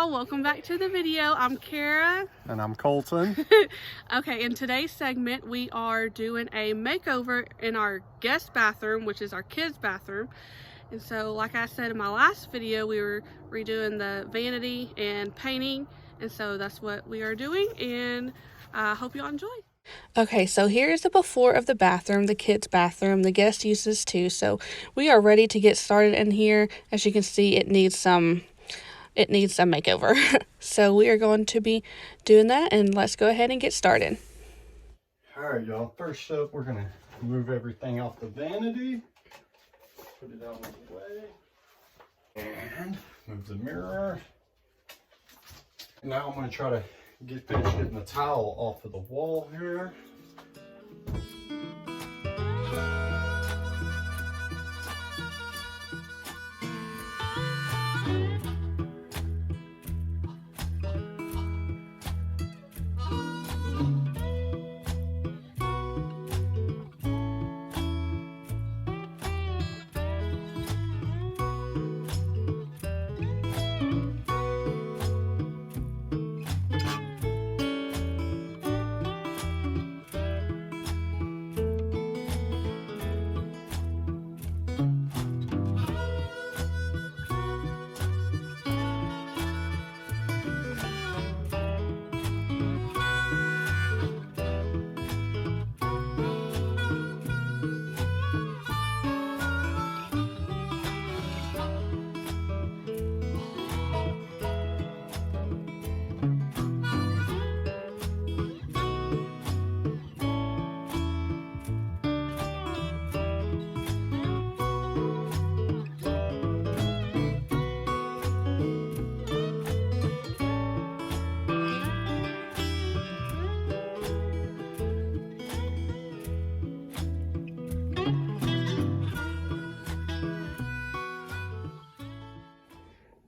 y'all, welcome back to the video. I'm Kara. And I'm Colton. Okay, in today's segment we are doing a makeover in our guest bathroom, which is our kids' bathroom. And so like I said in my last video, we were redoing the vanity and painting, and so that's what we are doing, and I hope y'all enjoy. Okay, so here's the before of the bathroom, the kids' bathroom. The guest uses too, so we are ready to get started in here. As you can see, it needs some makeover. So we are going to be doing that, and let's go ahead and get started. All right, y'all. First up, we're gonna move everything off the vanity, put it out of the way, and move the mirror. And now I'm gonna try to finish getting the towel off of the wall here.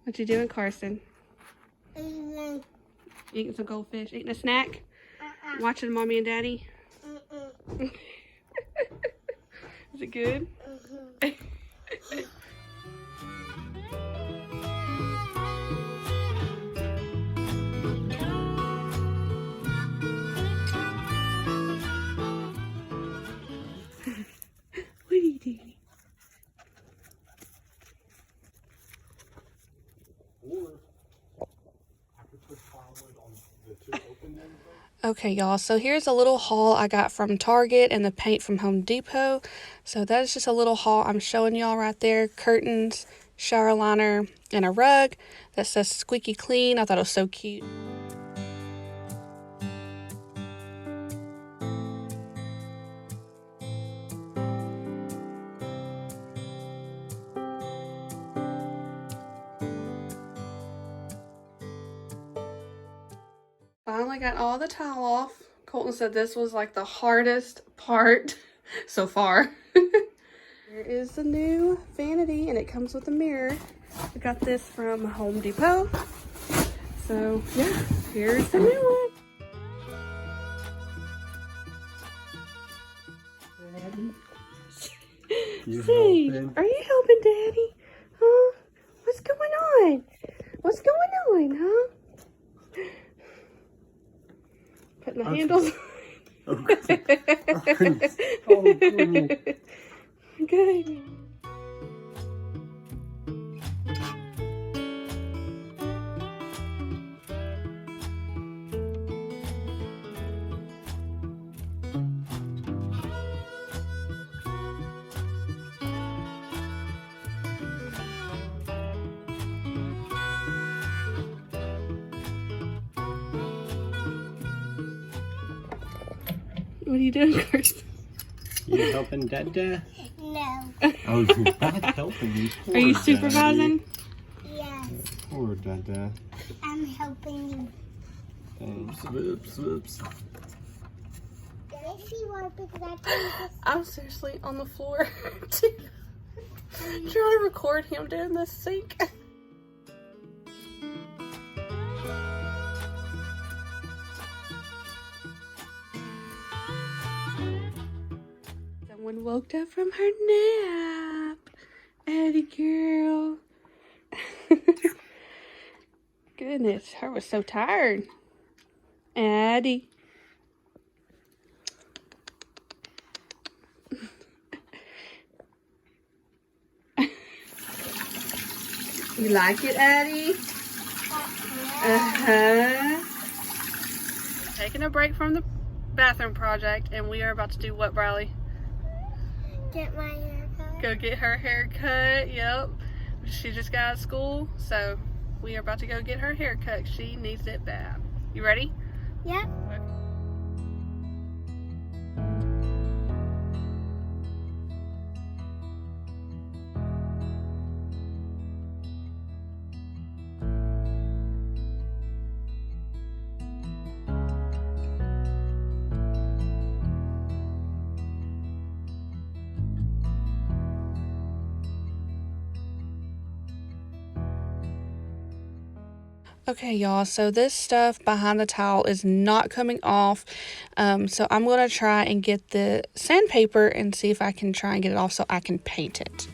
What you doing, Carson? Eating some goldfish. Eating a snack? Watching Mommy and Daddy? Is it good? What are you doing? Okay, y'all, so here's a little haul I got from Target and the paint from Home Depot. So that is just a little haul I'm showing y'all right there. Curtains, shower liner, and a rug that says squeaky clean. I thought it was so cute. Finally got all the towel off. Colton said this was like the hardest part so far. Here is the new vanity, and it comes with a mirror. I got this from Home Depot. So yeah, here's the new one. Say, are you helping Daddy? Huh? What's going on? What's going on, huh? Putting the handles. Okay. Oh, cool. Good. What are you doing, Carson? You helping Dada? No. Oh, you're not helping me. Are you supervising? Yes. Poor Dada. I'm helping you. Thanks. Whoops, whoops. Did I see one because I think I'm seriously on the floor trying to record him doing this sink. Someone woke up from her nap. Eddie girl. Goodness, her was so tired. Addie. You like it, Addie? Taking a break from the bathroom project, and we are about to do what, Briley? Get my hair cut. Go get her hair cut. Yep. She just got out of school, so we are about to go get her hair cut. She needs it bad. You ready? Yep. Okay, y'all, so this stuff behind the towel is not coming off, so I'm going to try and get the sandpaper and see if I can try and get it off so I can paint it.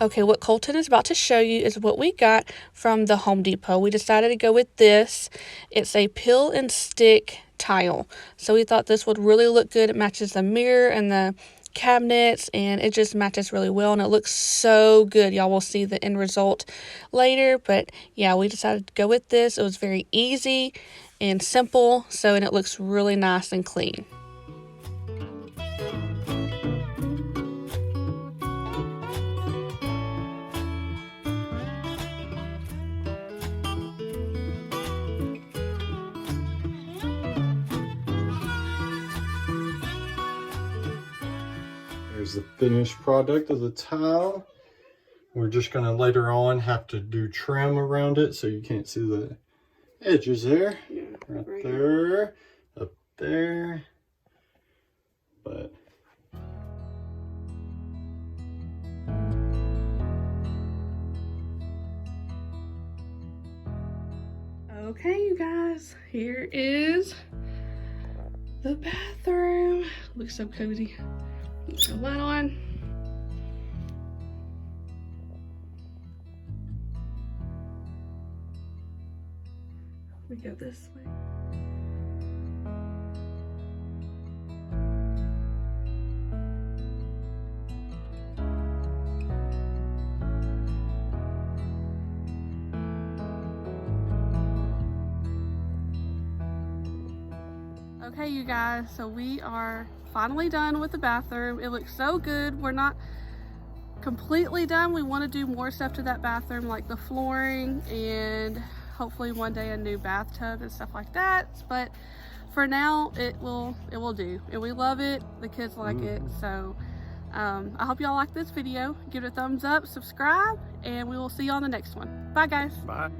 Okay, what Colton is about to show you is what we got from the Home Depot. We decided to go with this. It's a peel and stick tile. So we thought this would really look good. It matches the mirror and the cabinets, and it just matches really well, and it looks so good. Y'all will see the end result later, but yeah, we decided to go with this. It was very easy and simple, and it looks really nice and clean. Here's the finished product of the tile. We're just gonna later on have to do trim around it so you can't see the edges there. Yeah, right there, up there. But okay, you guys, here is the bathroom. Looks so cozy. Put the light on. We go this way. Okay, you guys, so we are finally done with the bathroom. It looks so good. We're not completely done. We want to do more stuff to that bathroom, like the flooring and hopefully one day a new bathtub and stuff like that. But for now, it will do, and we love it. The kids like it. So I hope y'all like this video. Give it a thumbs up, subscribe, and we will see you on the next one. Bye, guys. bye.